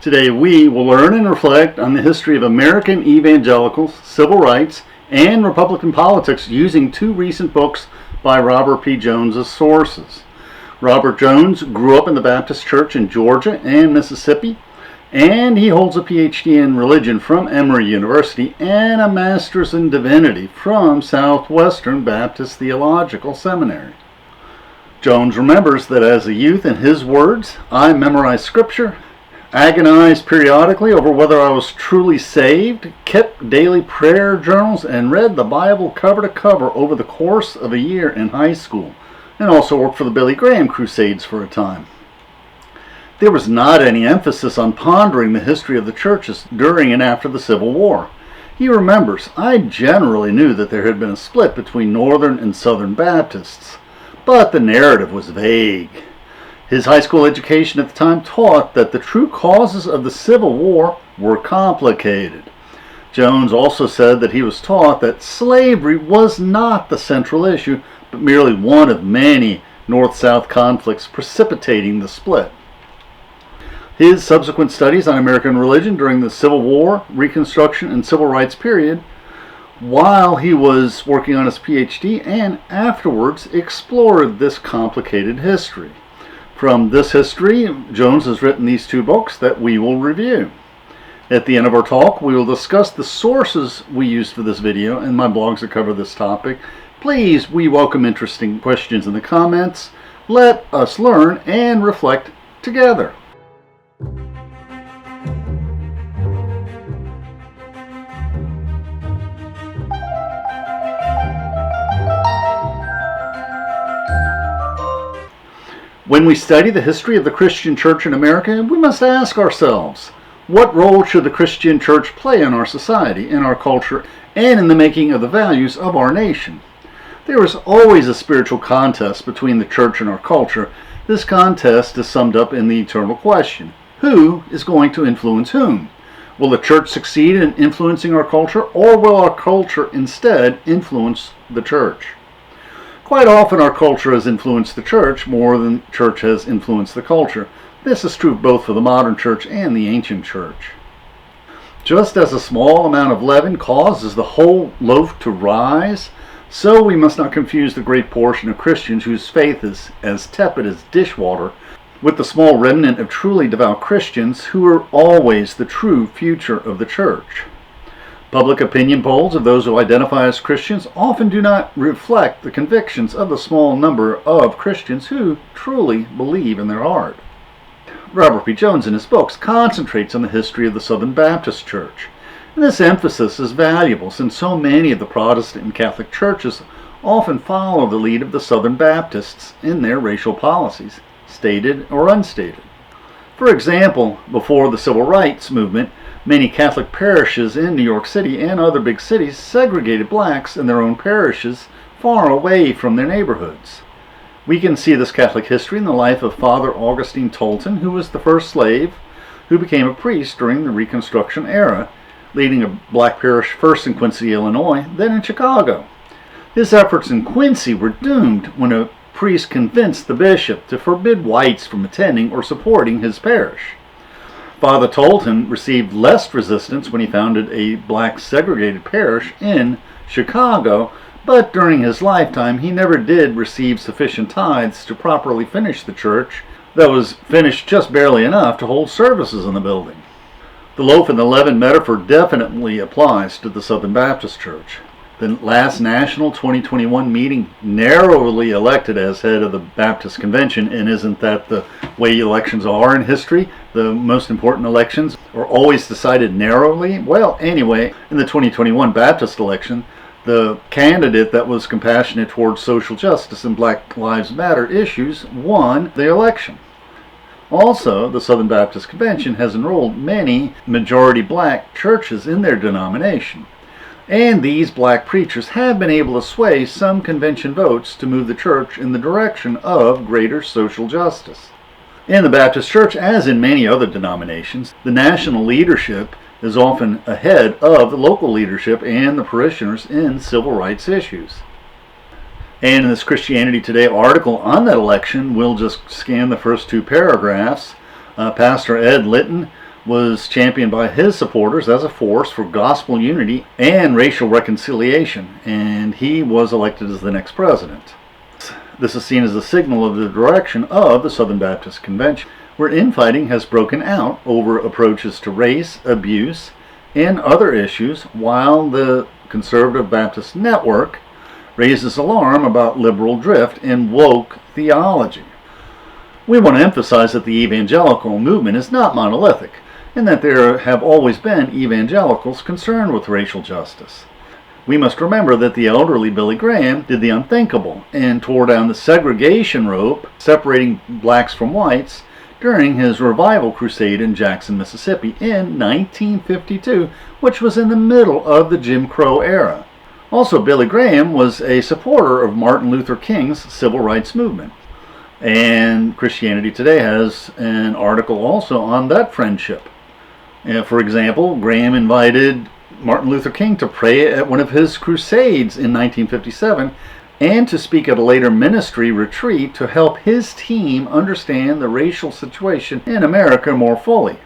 Today we will learn and reflect on the history of American evangelicals, civil rights, and Republican politics using two recent books by Robert P. Jones as sources. Robert Jones grew up in the Baptist Church in Georgia and Mississippi, and he holds a PhD in religion from Emory University and a master's in divinity from Southwestern Baptist Theological Seminary. Jones remembers that as a youth, in his words, I memorized scripture, agonized periodically over whether I was truly saved, kept daily prayer journals, and read the Bible cover to cover over the course of a year in high school, and also worked for the Billy Graham Crusades for a time. There was not any emphasis on pondering the history of the churches during and after the Civil War. He remembers, I generally knew that there had been a split between Northern and Southern Baptists, but the narrative was vague. His high school education at the time taught that the true causes of the Civil War were complicated. Jones also said that he was taught that slavery was not the central issue, but merely one of many North-South conflicts precipitating the split. His subsequent studies on American religion during the Civil War, Reconstruction, and Civil Rights period, while he was working on his PhD and afterwards, explored this complicated history. From this history, Jones has written these two books that we will review. At the end of our talk, we will discuss the sources we used for this video and my blogs that cover this topic. Please, we welcome interesting questions in the comments. Let us learn and reflect together. When we study the history of the Christian church in America, we must ask ourselves, what role should the Christian church play in our society, in our culture, and in the making of the values of our nation? There is always a spiritual contest between the church and our culture. This contest is summed up in the eternal question, who is going to influence whom? Will the church succeed in influencing our culture, or will our culture instead influence the church? Quite often our culture has influenced the church more than the church has influenced the culture. This is true both for the modern church and the ancient church. Just as a small amount of leaven causes the whole loaf to rise, so we must not confuse the great portion of Christians whose faith is as tepid as dishwater with the small remnant of truly devout Christians who are always the true future of the church. Public opinion polls of those who identify as Christians often do not reflect the convictions of the small number of Christians who truly believe in their heart. Robert P. Jones in his books concentrates on the history of the Southern Baptist Church. And this emphasis is valuable since so many of the Protestant and Catholic churches often follow the lead of the Southern Baptists in their racial policies, stated or unstated. For example, before the Civil Rights Movement, many Catholic parishes in New York City and other big cities segregated blacks in their own parishes far away from their neighborhoods. We can see this Catholic history in the life of Father Augustine Tolton, who was the first slave who became a priest during the Reconstruction era, leading a black parish first in Quincy, Illinois, then in Chicago. His efforts in Quincy were doomed when a priest convinced the bishop to forbid whites from attending or supporting his parish. Father Tolton received less resistance when he founded a black segregated parish in Chicago, but during his lifetime he never did receive sufficient tithes to properly finish the church that was finished just barely enough to hold services in the building. The loaf and the leaven metaphor definitely applies to the Southern Baptist Church. The last national 2021 meeting narrowly elected as head of the Baptist Convention, and isn't that the way elections are in history? The most important elections are always decided narrowly. Well, anyway, in the 2021 Baptist election, the candidate that was compassionate towards social justice and Black Lives Matter issues won the election. Also, the Southern Baptist Convention has enrolled many majority black churches in their denomination. And these black preachers have been able to sway some convention votes to move the church in the direction of greater social justice. In the Baptist Church, as in many other denominations, the national leadership is often ahead of the local leadership and the parishioners in civil rights issues. And in this Christianity Today article on that election, we'll just scan the first two paragraphs. Pastor Ed Litton was championed by his supporters as a force for gospel unity and racial reconciliation, and he was elected as the next president. This is seen as a signal of the direction of the Southern Baptist Convention, where infighting has broken out over approaches to race, abuse, and other issues, while the Conservative Baptist Network raises alarm about liberal drift and woke theology. We want to emphasize that the evangelical movement is not monolithic, and that there have always been evangelicals concerned with racial justice. We must remember that the elderly Billy Graham did the unthinkable and tore down the segregation rope separating blacks from whites during his revival crusade in Jackson, Mississippi in 1952, which was in the middle of the Jim Crow era. Also, Billy Graham was a supporter of Martin Luther King's civil rights movement. And Christianity Today has an article also on that friendship. For example, Graham invited Martin Luther King to pray at one of his crusades in 1957 and to speak at a later ministry retreat to help his team understand the racial situation in America more fully.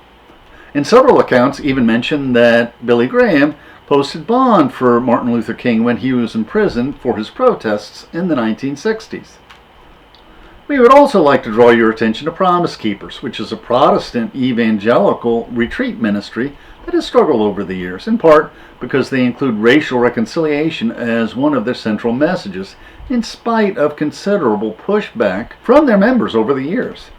And several accounts even mention that Billy Graham posted bond for Martin Luther King when he was in prison for his protests in the 1960s. We would also like to draw your attention to Promise Keepers, which is a Protestant evangelical retreat ministry that has struggled over the years, in part because they include racial reconciliation as one of their central messages, in spite of considerable pushback from their members over the years.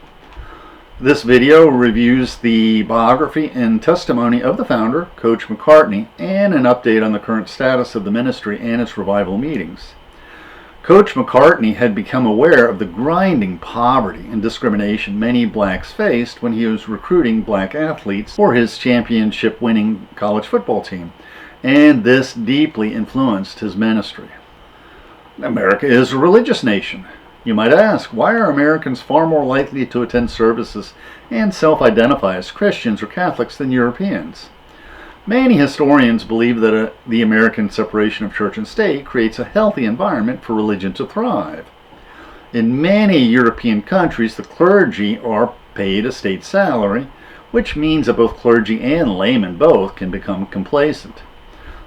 This video reviews the biography and testimony of the founder, Coach McCartney, and an update on the current status of the ministry and its revival meetings. Coach McCartney had become aware of the grinding poverty and discrimination many blacks faced when he was recruiting black athletes for his championship-winning college football team, and this deeply influenced his ministry. America is a religious nation. You might ask, why are Americans far more likely to attend services and self-identify as Christians or Catholics than Europeans? Many historians believe that the American separation of church and state creates a healthy environment for religion to thrive. In many European countries, the clergy are paid a state salary, which means that both clergy and laymen both can become complacent.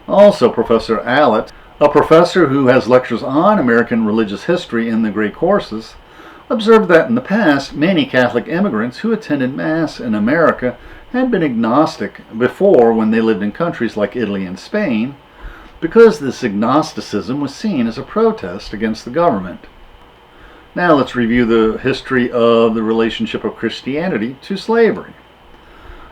Also, Professor Allett, a professor who has lectures on American religious history in the Great Courses, observed that in the past, many Catholic immigrants who attended Mass in America had been agnostic before when they lived in countries like Italy and Spain, because this agnosticism was seen as a protest against the government. Now let's review the history of the relationship of Christianity to slavery.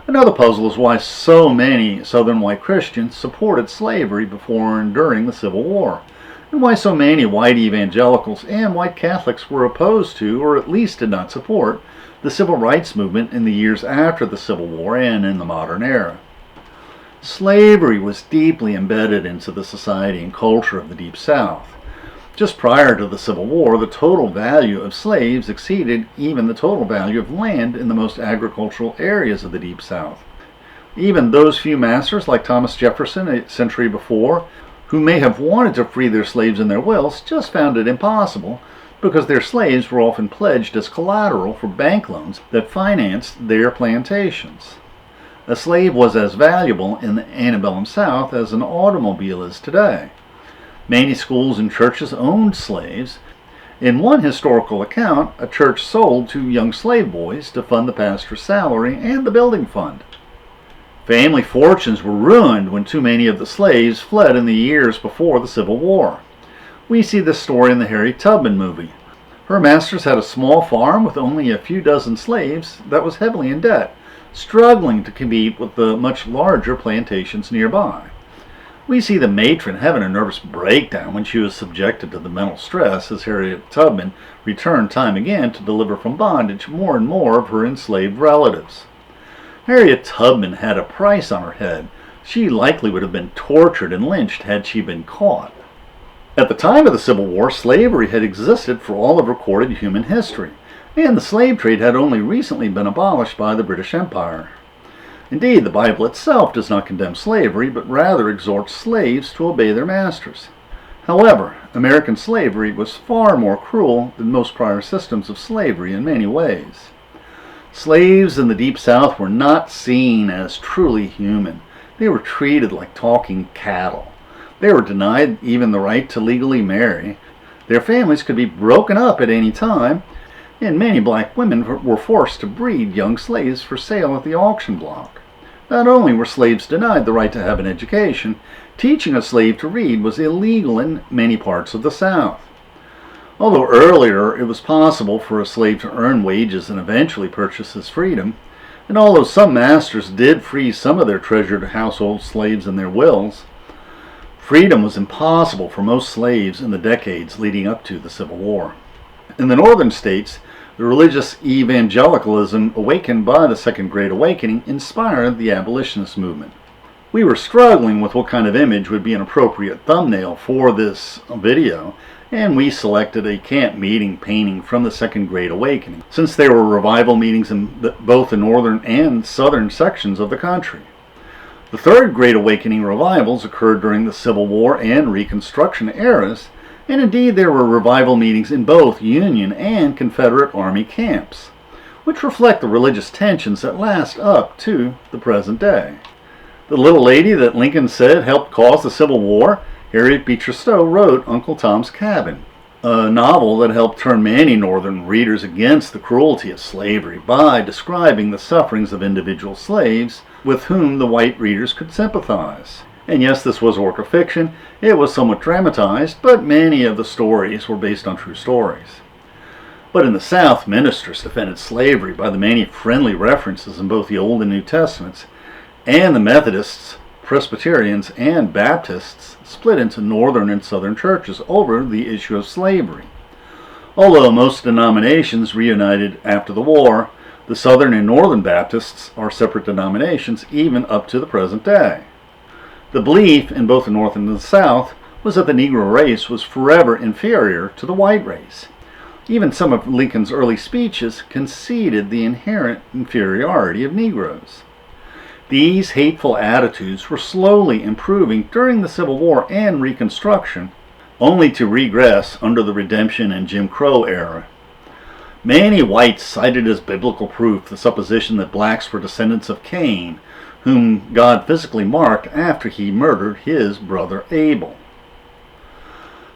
Another puzzle is why so many Southern white Christians supported slavery before and during the Civil War, and why so many white evangelicals and white Catholics were opposed to, or at least did not support, the civil rights movement in the years after the Civil War and in the modern era. Slavery was deeply embedded into the society and culture of the Deep South. Just prior to the Civil War, the total value of slaves exceeded even the total value of land in the most agricultural areas of the Deep South. Even those few masters, like Thomas Jefferson a century before, who may have wanted to free their slaves in their wills, just found it impossible, because their slaves were often pledged as collateral for bank loans that financed their plantations. A slave was as valuable in the antebellum South as an automobile is today. Many schools and churches owned slaves. In one historical account, a church sold 2 young slave boys to fund the pastor's salary and the building fund. Family fortunes were ruined when too many of the slaves fled in the years before the Civil War. We see this story in the Harriet Tubman movie. Her masters had a small farm with only a few dozen slaves that was heavily in debt, struggling to compete with the much larger plantations nearby. We see the matron having a nervous breakdown when she was subjected to the mental stress as Harriet Tubman returned time again to deliver from bondage more and more of her enslaved relatives. Harriet Tubman had a price on her head. She likely would have been tortured and lynched had she been caught. At the time of the Civil War, slavery had existed for all of recorded human history, and the slave trade had only recently been abolished by the British Empire. Indeed, the Bible itself does not condemn slavery, but rather exhorts slaves to obey their masters. However, American slavery was far more cruel than most prior systems of slavery in many ways. Slaves in the Deep South were not seen as truly human. They were treated like talking cattle. They were denied even the right to legally marry. Their families could be broken up at any time, and many black women were forced to breed young slaves for sale at the auction block. Not only were slaves denied the right to have an education, teaching a slave to read was illegal in many parts of the South. Although earlier it was possible for a slave to earn wages and eventually purchase his freedom, and although some masters did free some of their treasured household slaves in their wills, freedom was impossible for most slaves in the decades leading up to the Civil War. In the northern states, the religious evangelicalism awakened by the Second Great Awakening inspired the abolitionist movement. We were struggling with what kind of image would be an appropriate thumbnail for this video, and we selected a camp meeting painting from the Second Great Awakening, since there were revival meetings in both the northern and southern sections of the country. The Third Great Awakening revivals occurred during the Civil War and Reconstruction eras, and indeed there were revival meetings in both Union and Confederate Army camps, which reflect the religious tensions that last up to the present day. The little lady that Lincoln said helped cause the Civil War, Harriet Beecher Stowe, wrote Uncle Tom's Cabin, a novel that helped turn many Northern readers against the cruelty of slavery by describing the sufferings of individual slaves with whom the white readers could sympathize. And yes, this was a work of fiction. It was somewhat dramatized, but many of the stories were based on true stories. But in the South, ministers defended slavery by the many friendly references in both the Old and New Testaments, and the Methodists, Presbyterians, and Baptists split into northern and southern churches over the issue of slavery. Although most denominations reunited after the war, the Southern and Northern Baptists are separate denominations even up to the present day. The belief in both the North and the South was that the Negro race was forever inferior to the white race. Even some of Lincoln's early speeches conceded the inherent inferiority of Negroes. These hateful attitudes were slowly improving during the Civil War and Reconstruction, only to regress under the Redemption and Jim Crow era. Many whites cited as biblical proof the supposition that blacks were descendants of Cain, whom God physically marked after he murdered his brother Abel.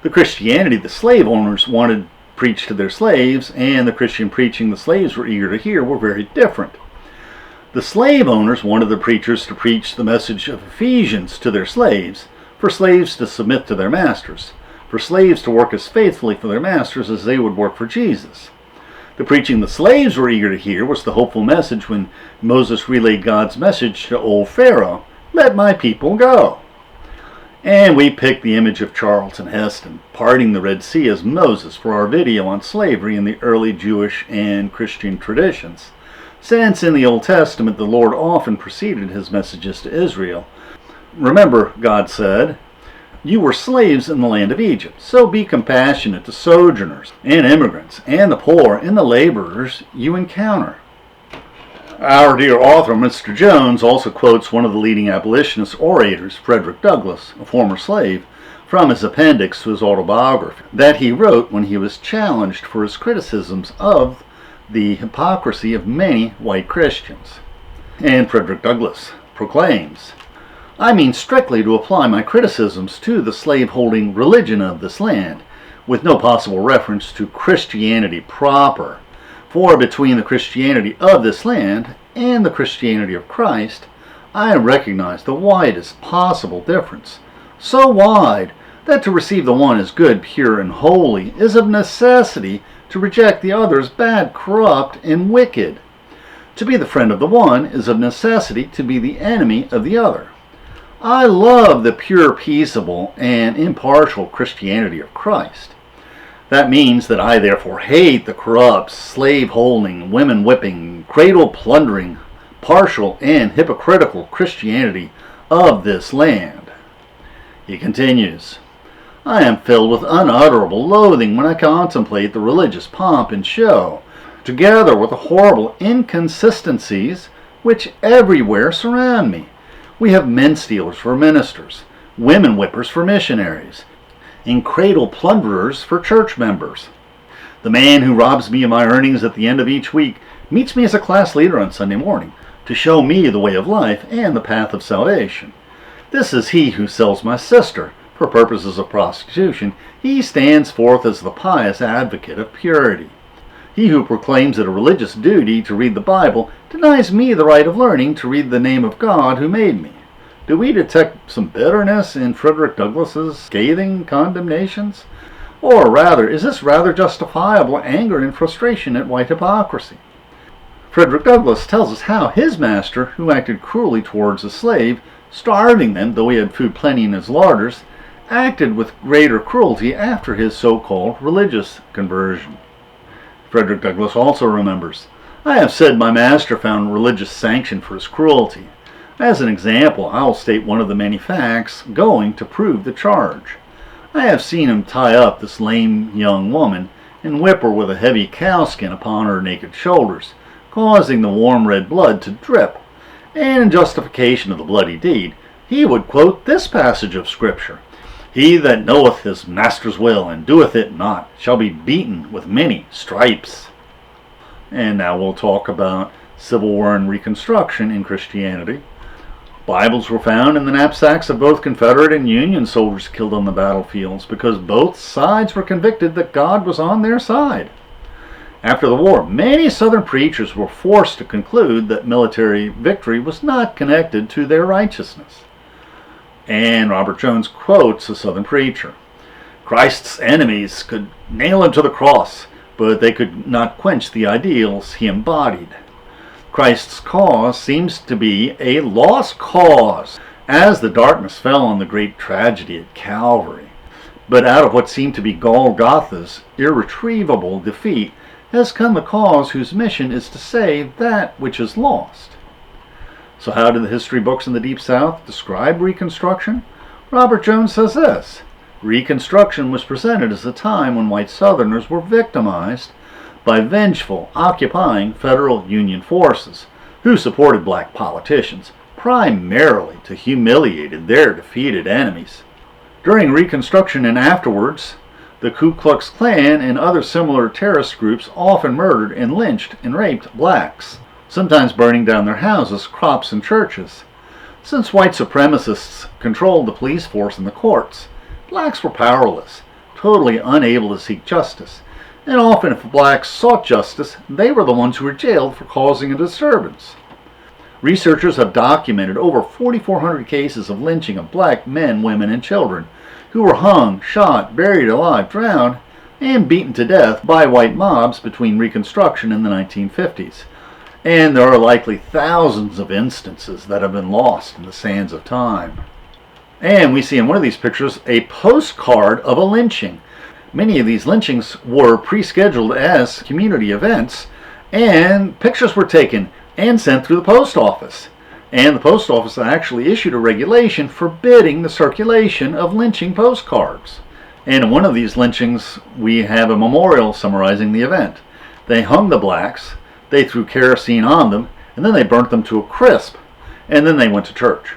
The Christianity the slave owners wanted preached to their slaves and the Christian preaching the slaves were eager to hear were very different. The slave owners wanted the preachers to preach the message of Ephesians to their slaves, for slaves to submit to their masters, for slaves to work as faithfully for their masters as they would work for Jesus. The preaching the slaves were eager to hear was the hopeful message when Moses relayed God's message to old Pharaoh, "Let my people go." And we picked the image of Charlton Heston parting the Red Sea as Moses for our video on slavery in the early Jewish and Christian traditions, since in the Old Testament the Lord often preceded his messages to Israel. Remember, God said, "You were slaves in the land of Egypt, so be compassionate to sojourners and immigrants and the poor and the laborers you encounter." Our dear author, Mr. Jones, also quotes one of the leading abolitionist orators, Frederick Douglass, a former slave, from his appendix to his autobiography that he wrote when he was challenged for his criticisms of the hypocrisy of many white Christians. And Frederick Douglass proclaims, "I mean strictly to apply my criticisms to the slave-holding religion of this land, with no possible reference to Christianity proper. For between the Christianity of this land and the Christianity of Christ, I recognize the widest possible difference, so wide that to receive the one as good, pure, and holy is of necessity to reject the other as bad, corrupt, and wicked. To be the friend of the one is of necessity to be the enemy of the other. I love the pure, peaceable, and impartial Christianity of Christ. That means that I therefore hate the corrupt, slave-holding, women-whipping, cradle-plundering, partial, and hypocritical Christianity of this land." He continues, "I am filled with unutterable loathing when I contemplate the religious pomp and show, together with the horrible inconsistencies which everywhere surround me. We have men-stealers for ministers, women-whippers for missionaries, and cradle-plunderers for church members. The man who robs me of my earnings at the end of each week meets me as a class leader on Sunday morning to show me the way of life and the path of salvation. This is he who sells my sister for purposes of prostitution. He stands forth as the pious advocate of purity. He who proclaims it a religious duty to read the Bible denies me the right of learning to read the name of God who made me. Do we detect some bitterness in Frederick Douglass's scathing condemnations? Or rather, is this rather justifiable anger and frustration at white hypocrisy? Frederick Douglass tells us how his master, who acted cruelly towards a slave, starving them though he had food plenty in his larders, acted with greater cruelty after his so-called religious conversion. Frederick Douglass also remembers, "I have said my master found religious sanction for his cruelty. As an example, I will state one of the many facts going to prove the charge. I have seen him tie up this lame young woman and whip her with a heavy cowskin upon her naked shoulders, causing the warm red blood to drip, and in justification of the bloody deed, he would quote this passage of Scripture, 'He that knoweth his master's will and doeth it not shall be beaten with many stripes.'" And now we'll talk about Civil War and Reconstruction in Christianity. Bibles were found in the knapsacks of both Confederate and Union soldiers killed on the battlefields because both sides were convicted that God was on their side. After the war, many Southern preachers were forced to conclude that military victory was not connected to their righteousness. And Robert Jones quotes a Southern preacher, "Christ's enemies could nail him to the cross, but they could not quench the ideals he embodied. Christ's cause seems to be a lost cause, as the darkness fell on the great tragedy at Calvary. But out of what seemed to be Golgotha's irretrievable defeat has come the cause whose mission is to save that which is lost." So how did the history books in the Deep South describe Reconstruction? Robert Jones says this, "Reconstruction was presented as a time when white Southerners were victimized by vengeful, occupying federal Union forces, who supported black politicians, primarily to humiliate their defeated enemies. During Reconstruction and afterwards, the Ku Klux Klan and other similar terrorist groups often murdered and lynched and raped blacks, sometimes burning down their houses, crops, and churches. Since white supremacists controlled the police force and the courts, blacks were powerless, totally unable to seek justice, and often if blacks sought justice, they were the ones who were jailed for causing a disturbance. Researchers have documented over 4,400 cases of lynching of black men, women, and children, who were hung, shot, buried alive, drowned, and beaten to death by white mobs between Reconstruction and the 1950s. And there are likely thousands of instances that have been lost in the sands of time. And we see in one of these pictures a postcard of a lynching. Many of these lynchings were pre-scheduled as community events, and pictures were taken and sent through the post office. And the post office actually issued a regulation forbidding the circulation of lynching postcards. And in one of these lynchings, we have a memorial summarizing the event. They hung the blacks, they threw kerosene on them, and then they burnt them to a crisp, and then they went to church.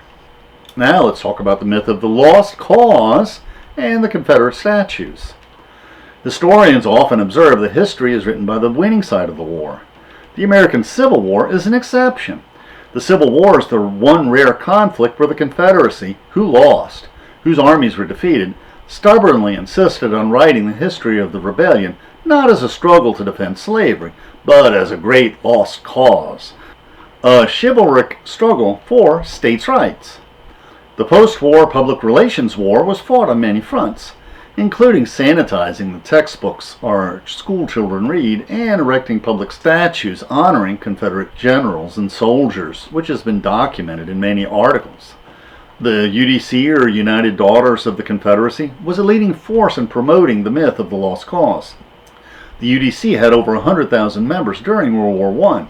Now let's talk about the myth of the lost cause and the Confederate statues. Historians often observe that history is written by the winning side of the war. The American Civil War is an exception. The Civil War is the one rare conflict where the Confederacy, who lost, whose armies were defeated, stubbornly insisted on writing the history of the rebellion not as a struggle to defend slavery, but as a great lost cause, a chivalric struggle for states' rights. The post-war public relations war was fought on many fronts, including sanitizing the textbooks our school children read and erecting public statues honoring Confederate generals and soldiers, which has been documented in many articles. The UDC, or United Daughters of the Confederacy, was a leading force in promoting the myth of the lost cause. The UDC had over 100,000 members during World War I.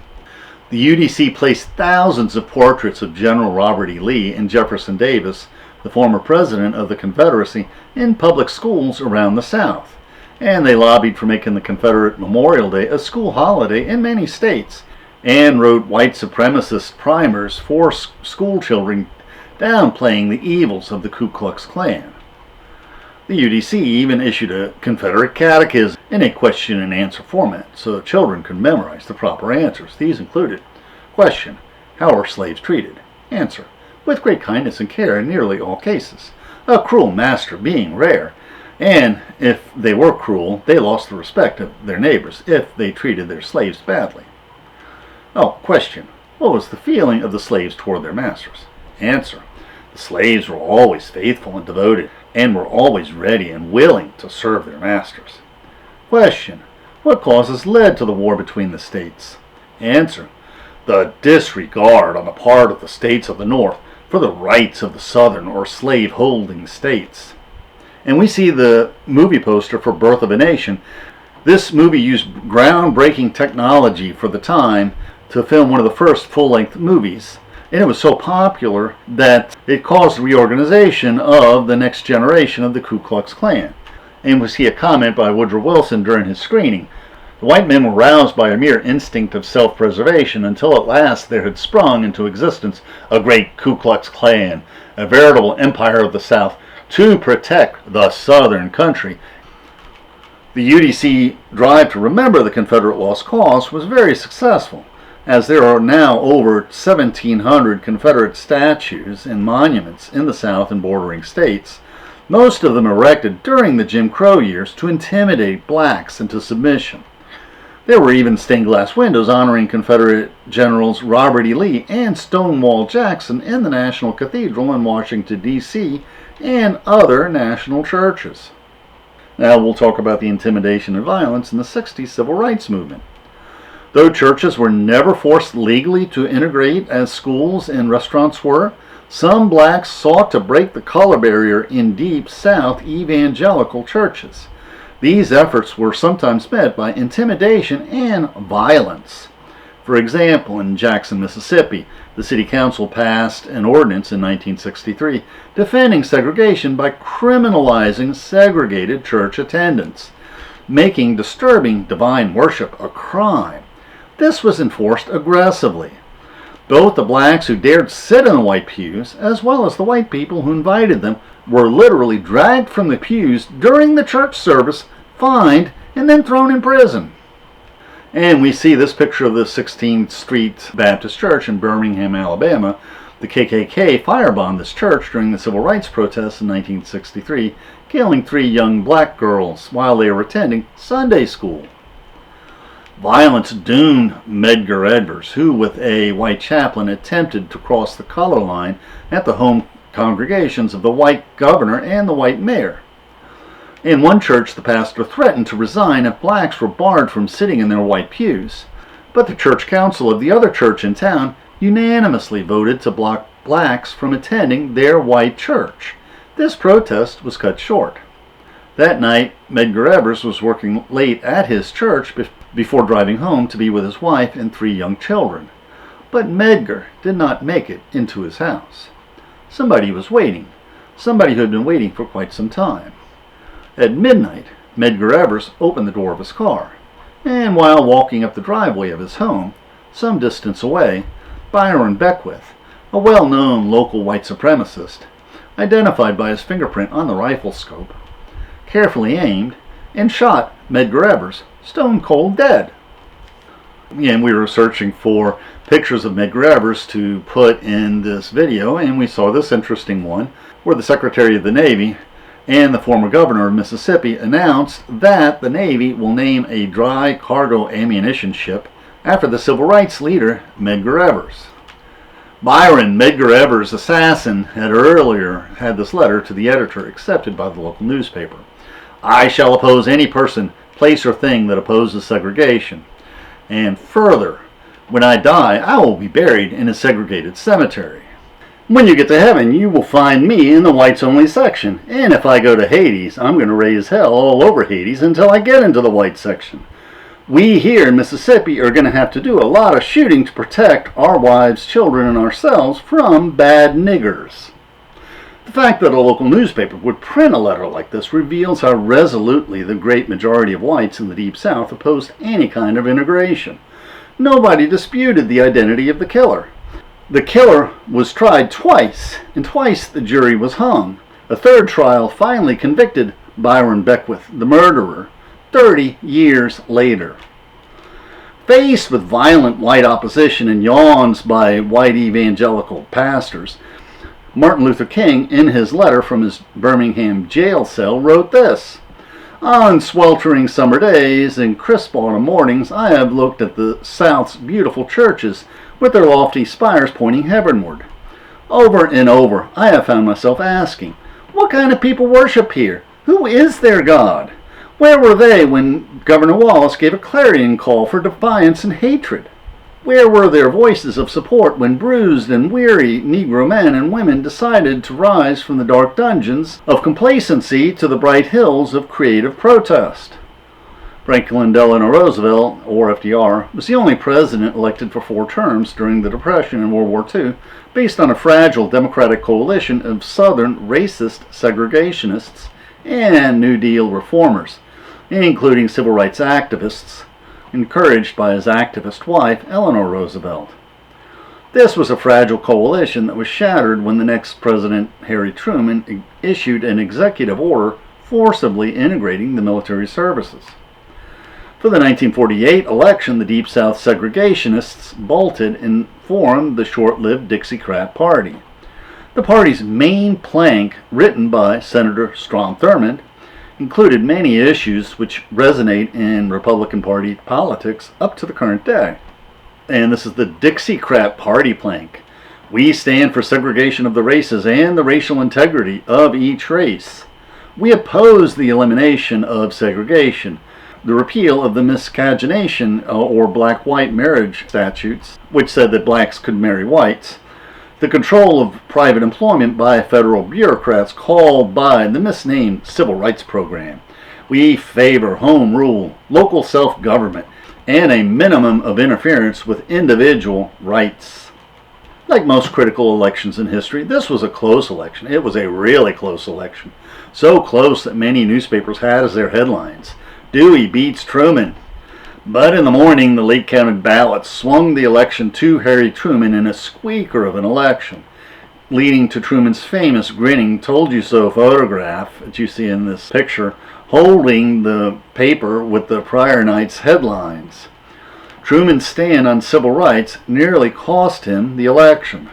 The UDC placed thousands of portraits of General Robert E. Lee and Jefferson Davis, the former president of the Confederacy, in public schools around the South. And they lobbied for making the Confederate Memorial Day a school holiday in many states, and wrote white supremacist primers for school children downplaying the evils of the Ku Klux Klan. The UDC even issued a Confederate catechism in a question and answer format so children could memorize the proper answers. These included: question, how are slaves treated? Answer, with great kindness and care in nearly all cases, a cruel master being rare, and if they were cruel, they lost the respect of their neighbors if they treated their slaves badly. Oh, question, what was the feeling of the slaves toward their masters? Answer, the slaves were always faithful and devoted, and were always ready and willing to serve their masters. Question, what causes led to the war between the states? Answer, the disregard on the part of the states of the North for the rights of the southern or slave-holding states. And we see the movie poster for Birth of a Nation. This movie used groundbreaking technology for the time to film one of the first full-length movies. And it was so popular that it caused reorganization of the next generation of the Ku Klux Klan. And we see a comment by Woodrow Wilson during his screening. The white men were roused by a mere instinct of self-preservation until at last there had sprung into existence a great Ku Klux Klan, a veritable empire of the South, to protect the Southern country. The UDC drive to remember the Confederate lost cause was very successful, as there are now over 1,700 Confederate statues and monuments in the South and bordering states, most of them erected during the Jim Crow years to intimidate blacks into submission. There were even stained glass windows honoring Confederate Generals Robert E. Lee and Stonewall Jackson in the National Cathedral in Washington, D.C., and other national churches. Now we'll talk about the intimidation and violence in the 60s civil rights movement. Though churches were never forced legally to integrate as schools and restaurants were, some blacks sought to break the color barrier in Deep South evangelical churches. These efforts were sometimes met by intimidation and violence. For example, in Jackson, Mississippi, the city council passed an ordinance in 1963 defending segregation by criminalizing segregated church attendance, making disturbing divine worship a crime. This was enforced aggressively. Both the blacks who dared sit in the white pews, as well as the white people who invited them, were literally dragged from the pews during the church service, fined, and then thrown in prison. And we see this picture of the 16th Street Baptist Church in Birmingham, Alabama. The KKK firebombed this church during the civil rights protests in 1963, killing 3 young black girls while they were attending Sunday school. Violence doomed Medgar Evers, who with a white chaplain attempted to cross the color line at the home congregations of the white governor and the white mayor. In one church, the pastor threatened to resign if blacks were barred from sitting in their white pews, but the church council of the other church in town unanimously voted to block blacks from attending their white church. This protest was cut short. That night, Medgar Evers was working late at his church before driving home to be with his wife and 3 young children. But Medgar did not make it into his house. Somebody was waiting, somebody who had been waiting for quite some time. At midnight, Medgar Evers opened the door of his car, and while walking up the driveway of his home, some distance away, Byron Beckwith, a well-known local white supremacist, identified by his fingerprint on the rifle scope, carefully aimed and shot Medgar Evers stone cold dead. And we were searching for pictures of Medgar Evers to put in this video, and we saw this interesting one where the Secretary of the Navy and the former governor of Mississippi announced that the Navy will name a dry cargo ammunition ship after the civil rights leader Medgar Evers. Byron, Medgar Evers' assassin, had earlier had this letter to the editor accepted by the local newspaper. I shall oppose any person, place, or thing that opposes segregation. And further, when I die, I will be buried in a segregated cemetery. When you get to heaven, you will find me in the whites-only section. And if I go to Hades, I'm going to raise hell all over Hades until I get into the white section. We here in Mississippi are going to have to do a lot of shooting to protect our wives, children, and ourselves from bad niggers. The fact that a local newspaper would print a letter like this reveals how resolutely the great majority of whites in the Deep South opposed any kind of integration. Nobody disputed the identity of the killer. The killer was tried twice, and twice the jury was hung. A third trial finally convicted Byron Beckwith, the murderer, 30 years later. Faced with violent white opposition and yawns by white evangelical pastors, Martin Luther King, in his letter from his Birmingham jail cell, wrote this: "On sweltering summer days and crisp autumn mornings, I have looked at the South's beautiful churches with their lofty spires pointing heavenward. Over and over, I have found myself asking, what kind of people worship here? Who is their God? Where were they when Governor Wallace gave a clarion call for defiance and hatred? Where were their voices of support when bruised and weary Negro men and women decided to rise from the dark dungeons of complacency to the bright hills of creative protest?" Franklin Delano Roosevelt, or FDR, was the only president elected for 4 terms during the Depression and World War II, based on a fragile Democratic coalition of Southern racist segregationists and New Deal reformers, including civil rights activists, encouraged by his activist wife, Eleanor Roosevelt. This was a fragile coalition that was shattered when the next president, Harry Truman, issued an executive order forcibly integrating the military services. For the 1948 election, the Deep South segregationists bolted and formed the short-lived Dixiecrat Party. The party's main plank, written by Senator Strom Thurmond, included many issues which resonate in Republican Party politics up to the current day. And this is the Dixiecrat Party plank. "We stand for segregation of the races and the racial integrity of each race. We oppose the elimination of segregation, the repeal of the miscegenation or black-white marriage statutes, which said that blacks could marry whites, the control of private employment by federal bureaucrats called by the misnamed Civil Rights Program. We favor home rule, local self-government, and a minimum of interference with individual rights." Like most critical elections in history, this was a close election. It was a really close election. So close that many newspapers had as their headlines, "Dewey beats Truman." But in the morning, the late-counted ballots swung the election to Harry Truman in a squeaker of an election, leading to Truman's famous grinning told-you-so photograph that you see in this picture, holding the paper with the prior night's headlines. Truman's stand on civil rights nearly cost him the election.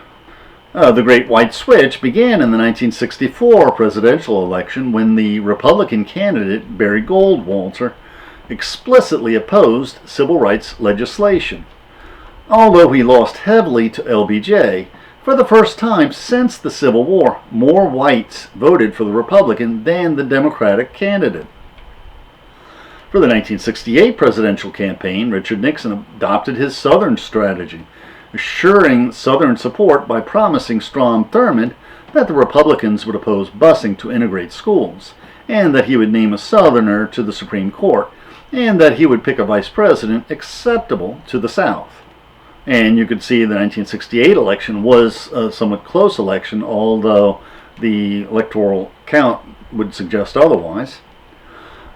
The Great White Switch began in the 1964 presidential election when the Republican candidate Barry Goldwater explicitly opposed civil rights legislation. Although he lost heavily to LBJ, for the first time since the Civil War, more whites voted for the Republican than the Democratic candidate. For the 1968 presidential campaign, Richard Nixon adopted his Southern strategy, assuring Southern support by promising Strom Thurmond that the Republicans would oppose busing to integrate schools, and that he would name a Southerner to the Supreme Court, and that he would pick a vice president acceptable to the South. And you could see the 1968 election was a somewhat close election, although the electoral count would suggest otherwise.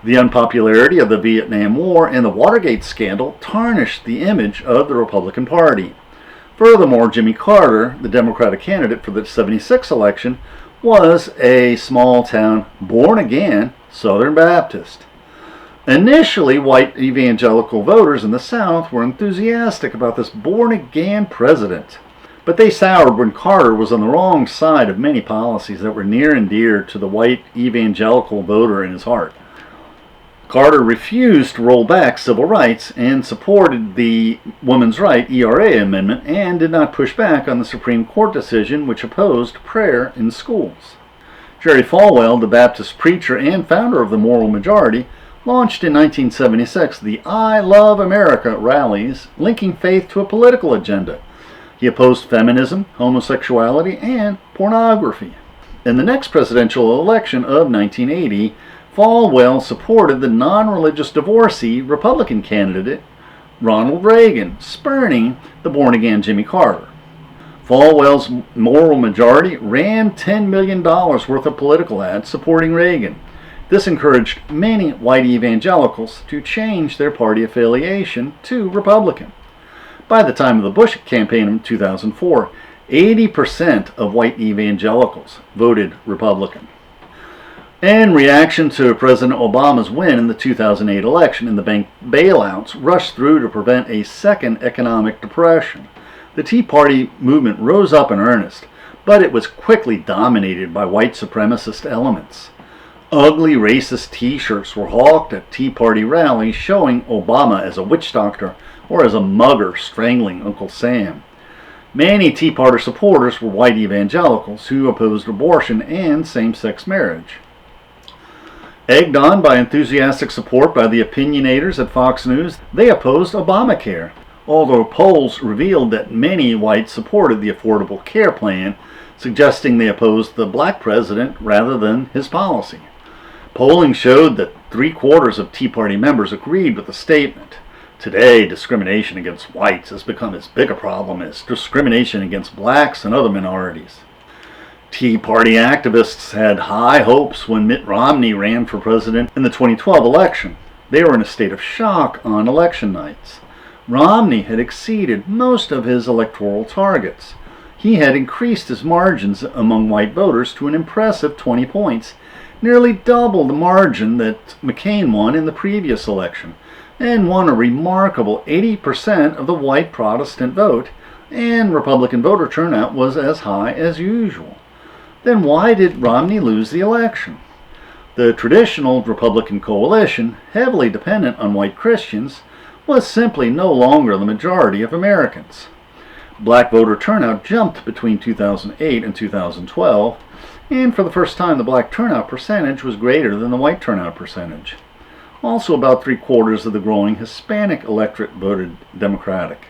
The unpopularity of the Vietnam War and the Watergate scandal tarnished the image of the Republican Party. Furthermore, Jimmy Carter, the Democratic candidate for the 1976 election, was a small-town, born-again Southern Baptist. Initially, white evangelical voters in the South were enthusiastic about this born-again president, but they soured when Carter was on the wrong side of many policies that were near and dear to the white evangelical voter in his heart. Carter refused to roll back civil rights and supported the Women's Right (ERA) amendment and did not push back on the Supreme Court decision which opposed prayer in schools. Jerry Falwell, the Baptist preacher and founder of the Moral Majority, launched in 1976 the I Love America rallies, linking faith to a political agenda. He opposed feminism, homosexuality, and pornography. In the next presidential election of 1980, Falwell supported the non-religious divorcee Republican candidate Ronald Reagan, spurning the born-again Jimmy Carter. Falwell's Moral Majority ran $10 million worth of political ads supporting Reagan. This encouraged many white evangelicals to change their party affiliation to Republican. By the time of the Bush campaign in 2004, 80% of white evangelicals voted Republican. In reaction to President Obama's win in the 2008 election and the bank bailouts rushed through to prevent a second economic depression, the Tea Party movement rose up in earnest, but it was quickly dominated by white supremacist elements. Ugly racist t-shirts were hawked at Tea Party rallies showing Obama as a witch doctor or as a mugger strangling Uncle Sam. Many Tea Party supporters were white evangelicals who opposed abortion and same-sex marriage. Egged on by enthusiastic support by the opinionators at Fox News, they opposed Obamacare, although polls revealed that many whites supported the Affordable Care Plan, suggesting they opposed the black president rather than his policy. Polling showed that 3/4 of Tea Party members agreed with the statement. Today, discrimination against whites has become as big a problem as discrimination against blacks and other minorities. Tea Party activists had high hopes when Mitt Romney ran for president in the 2012 election. They were in a state of shock on election nights. Romney had exceeded most of his electoral targets. He had increased his margins among white voters to an impressive 20 points, nearly double the margin that McCain won in the previous election, and won a remarkable 80% of the white Protestant vote, and Republican voter turnout was as high as usual. Then why did Romney lose the election? The traditional Republican coalition, heavily dependent on white Christians, was simply no longer the majority of Americans. Black voter turnout jumped between 2008 and 2012, and for the first time the black turnout percentage was greater than the white turnout percentage. Also, about 3/4 of the growing Hispanic electorate voted Democratic.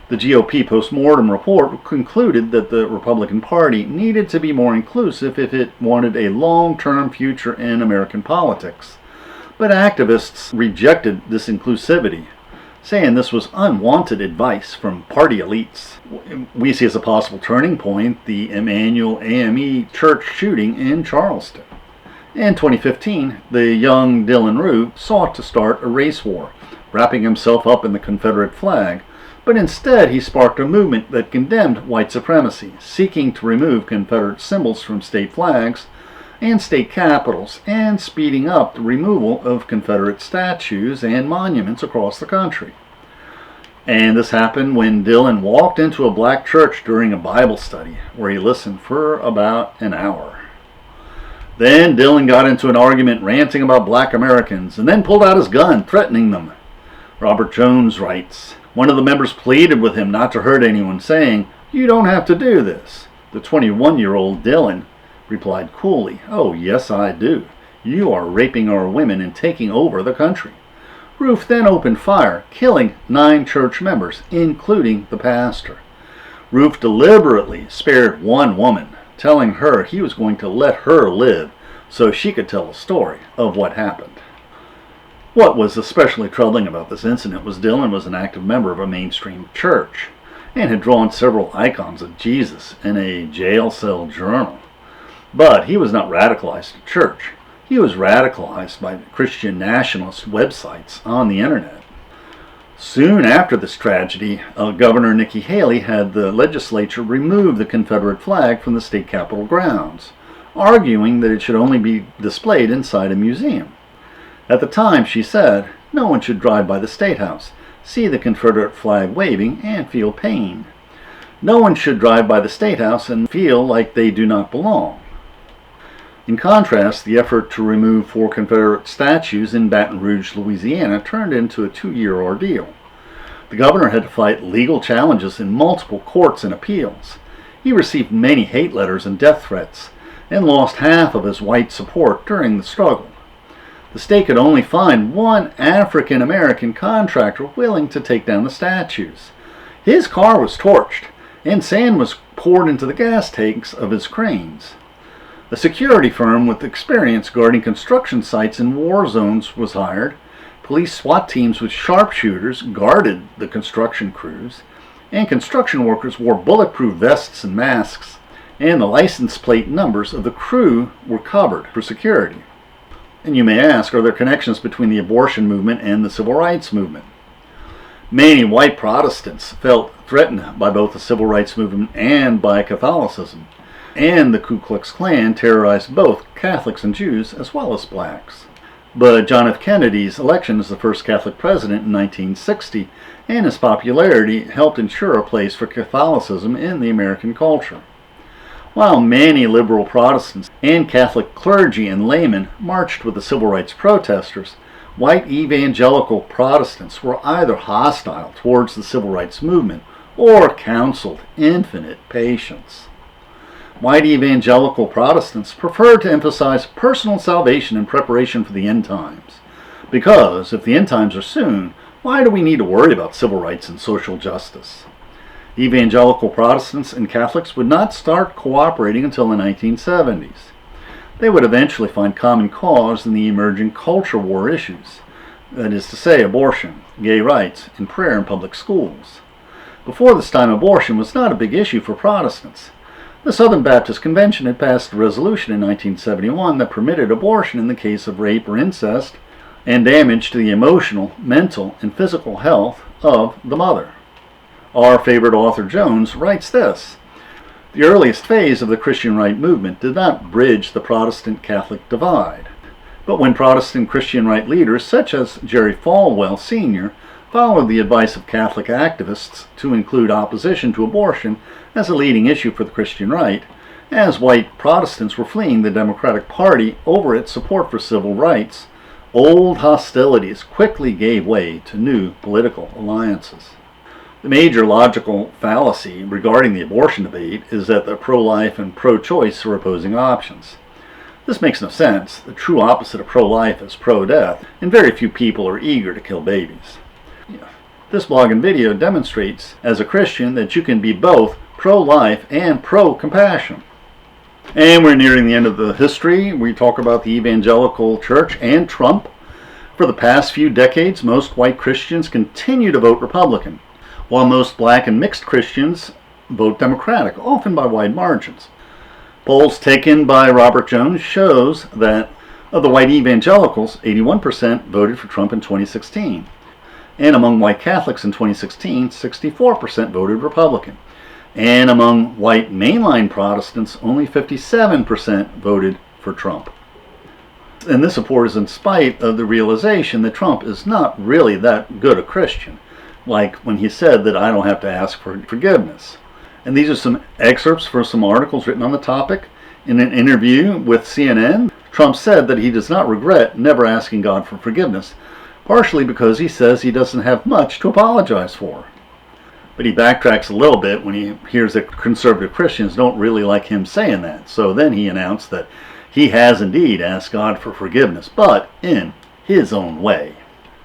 The GOP postmortem report concluded that the Republican Party needed to be more inclusive if it wanted a long-term future in American politics. But activists rejected this inclusivity, saying this was unwanted advice from party elites. We see as a possible turning point the Emmanuel AME church shooting in Charleston. In 2015, the young Dylan Roof sought to start a race war, wrapping himself up in the Confederate flag, but instead he sparked a movement that condemned white supremacy, seeking to remove Confederate symbols from state flags and state capitals, and speeding up the removal of Confederate statues and monuments across the country. And this happened when Dylan walked into a black church during a Bible study, where he listened for about an hour. Then Dylan got into an argument ranting about black Americans, and then pulled out his gun, threatening them. Robert Jones writes, one of the members pleaded with him not to hurt anyone, saying, "You don't have to do this." The 21-year-old Dylan replied coolly, "Oh, yes, I do. You are raping our women and taking over the country." Roof then opened fire, killing 9 church members, including the pastor. Roof deliberately spared one woman, telling her he was going to let her live so she could tell a story of what happened. What was especially troubling about this incident was Dylan was an active member of a mainstream church and had drawn several icons of Jesus in a jail cell journal. But he was not radicalized to church. He was radicalized by Christian nationalist websites on the internet. Soon after this tragedy, Governor Nikki Haley had the legislature remove the Confederate flag from the state capitol grounds, arguing that it should only be displayed inside a museum. At the time, she said, no one should drive by the State House, see the Confederate flag waving, and feel pain. No one should drive by the State House and feel like they do not belong. In contrast, the effort to remove 4 Confederate statues in Baton Rouge, Louisiana turned into a 2-year ordeal. The governor had to fight legal challenges in multiple courts and appeals. He received many hate letters and death threats, and lost half of his white support during the struggle. The state could only find one African American contractor willing to take down the statues. His car was torched, and sand was poured into the gas tanks of his cranes. A security firm with experience guarding construction sites in war zones was hired. Police SWAT teams with sharpshooters guarded the construction crews, and construction workers wore bulletproof vests and masks, and the license plate numbers of the crew were covered for security. And you may ask, are there connections between the abortion movement and the civil rights movement? Many white Protestants felt threatened by both the civil rights movement and by Catholicism. and the Ku Klux Klan terrorized both Catholics and Jews as well as blacks. But John F. Kennedy's election as the first Catholic president in 1960 and his popularity helped ensure a place for Catholicism in the American culture. While many liberal Protestants and Catholic clergy and laymen marched with the civil rights protesters, white evangelical Protestants were either hostile towards the civil rights movement or counseled infinite patience. White evangelical Protestants preferred to emphasize personal salvation in preparation for the end times. Because if the end times are soon, why do we need to worry about civil rights and social justice? Evangelical Protestants and Catholics would not start cooperating until the 1970s. They would eventually find common cause in the emerging culture war issues, that is to say, abortion, gay rights, and prayer in public schools. Before this time, abortion was not a big issue for Protestants. The Southern Baptist Convention had passed a resolution in 1971 that permitted abortion in the case of rape or incest and damage to the emotional, mental, and physical health of the mother. Our favorite author Jones writes this: "The earliest phase of the Christian right movement did not bridge the Protestant-Catholic divide. But when Protestant Christian right leaders such as Jerry Falwell Sr. followed the advice of Catholic activists to include opposition to abortion as a leading issue for the Christian right, as white Protestants were fleeing the Democratic Party over its support for civil rights, old hostilities quickly gave way to new political alliances." The major logical fallacy regarding the abortion debate is that the pro-life and pro-choice are opposing options. This makes no sense. The true opposite of pro-life is pro-death, and very few people are eager to kill babies. This blog and video demonstrates, as a Christian, that you can be both pro-life and pro-compassion. And we're nearing the end of the history. We talk about the evangelical church and Trump. For the past few decades, most white Christians continue to vote Republican, while most black and mixed Christians vote Democratic, often by wide margins. Polls taken by Robert Jones shows that of the white evangelicals, 81% voted for Trump in 2016. And among white Catholics in 2016, 64% voted Republican. And among white mainline Protestants, only 57% voted for Trump. And this support is in spite of the realization that Trump is not really that good a Christian, like when he said that I don't have to ask for forgiveness. And these are some excerpts from some articles written on the topic. In an interview with CNN, Trump said that he does not regret never asking God for forgiveness, partially because he says he doesn't have much to apologize for. But he backtracks a little bit when he hears that conservative Christians don't really like him saying that. So then he announced that he has indeed asked God for forgiveness, but in his own way,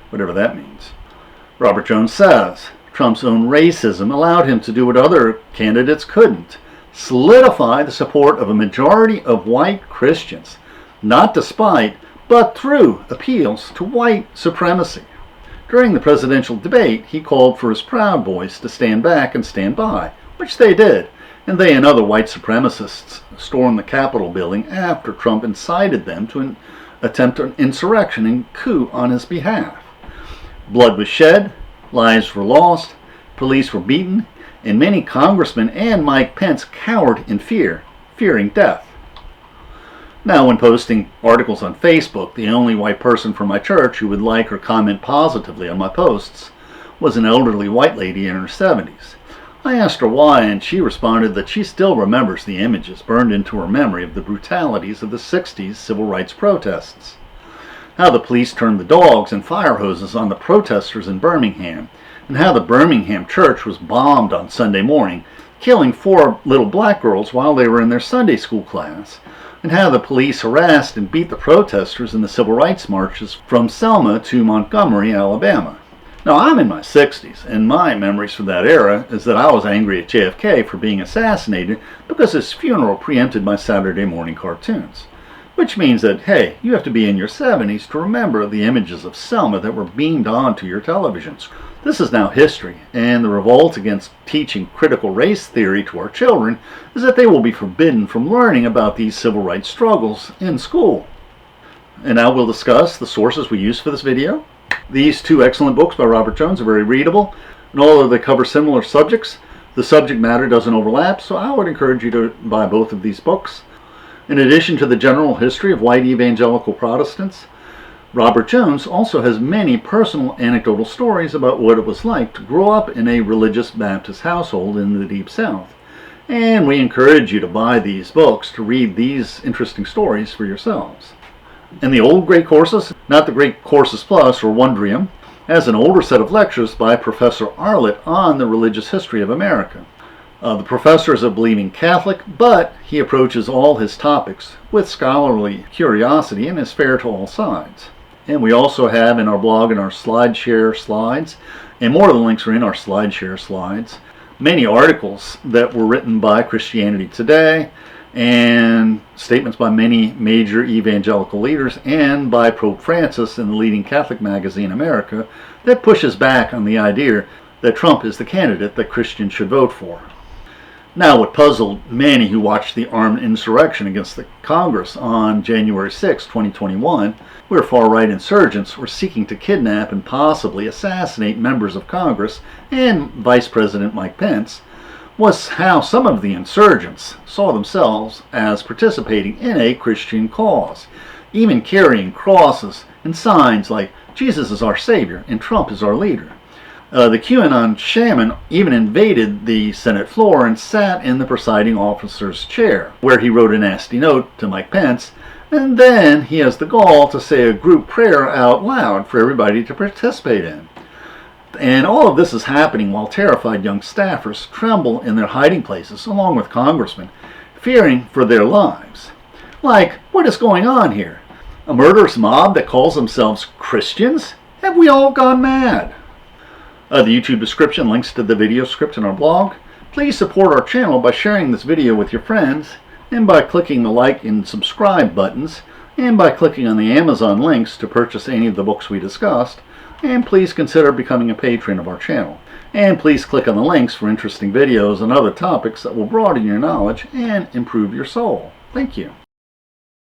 whatever that means. Robert Jones says Trump's own racism allowed him to do what other candidates couldn't: solidify the support of a majority of white Christians, not despite, but through appeals to white supremacy. During the presidential debate, he called for his Proud Boys to stand back and stand by, which they did, and they and other white supremacists stormed the Capitol building after Trump incited them to attempt an insurrection and coup on his behalf. Blood was shed, lives were lost, police were beaten, and many congressmen and Mike Pence cowered in fear, fearing death. Now, when posting articles on Facebook, the only white person from my church who would like or comment positively on my posts was an elderly white lady in her 70s. I asked her why, and she responded that she still remembers the images burned into her memory of the brutalities of the 60s civil rights protests. How the police turned the dogs and fire hoses on the protesters in Birmingham, and how the Birmingham church was bombed on Sunday morning, killing 4 little black girls while they were in their Sunday school class, and how the police harassed and beat the protesters in the civil rights marches from Selma to Montgomery, Alabama. Now, I'm in my 60s, and my memories from that era is that I was angry at JFK for being assassinated because his funeral preempted my Saturday morning cartoons. Which means that, hey, you have to be in your 70s to remember the images of Selma that were beamed onto your televisions. This is now history, and the revolt against teaching critical race theory to our children is that they will be forbidden from learning about these civil rights struggles in school. And now we'll discuss the sources we use for this video. These 2 excellent books by Robert Jones are very readable, and although they cover similar subjects, The subject matter doesn't overlap, so I would encourage you to buy both of these books. In addition to the general history of white evangelical Protestants, Robert Jones also has many personal anecdotal stories about what it was like to grow up in a religious Baptist household in the Deep South. And we encourage you to buy these books to read these interesting stories for yourselves. And the old Great Courses, not the Great Courses Plus or Wondrium, has an older set of lectures by Professor Arlett on the religious history of America. The professor is a believing Catholic, but he approaches all his topics with scholarly curiosity and is fair to all sides. And we also have in our blog and our SlideShare slides, and more of the links are in our SlideShare slides, many articles that were written by Christianity Today and statements by many major evangelical leaders and by Pope Francis in the leading Catholic magazine America that pushes back on the idea that Trump is the candidate that Christians should vote for. Now, what puzzled many who watched the armed insurrection against the Congress on January 6, 2021, where far-right insurgents were seeking to kidnap and possibly assassinate members of Congress and Vice President Mike Pence, was how some of the insurgents saw themselves as participating in a Christian cause, even carrying crosses and signs like Jesus is our Savior and Trump is our leader. The QAnon shaman even invaded the Senate floor and sat in the presiding officer's chair, where he wrote a nasty note to Mike Pence, and then he has the gall to say a group prayer out loud for everybody to participate in. And all of this is happening while terrified young staffers tremble in their hiding places, along with congressmen, fearing for their lives. Like, what is going on here? A murderous mob that calls themselves Christians? Have we all gone mad? The YouTube description links to the video script in our blog. Please support our channel by sharing this video with your friends, and by clicking the like and subscribe buttons, and by clicking on the Amazon links to purchase any of the books we discussed, and please consider becoming a patron of our channel. And please click on the links for interesting videos and other topics that will broaden your knowledge and improve your soul. Thank you.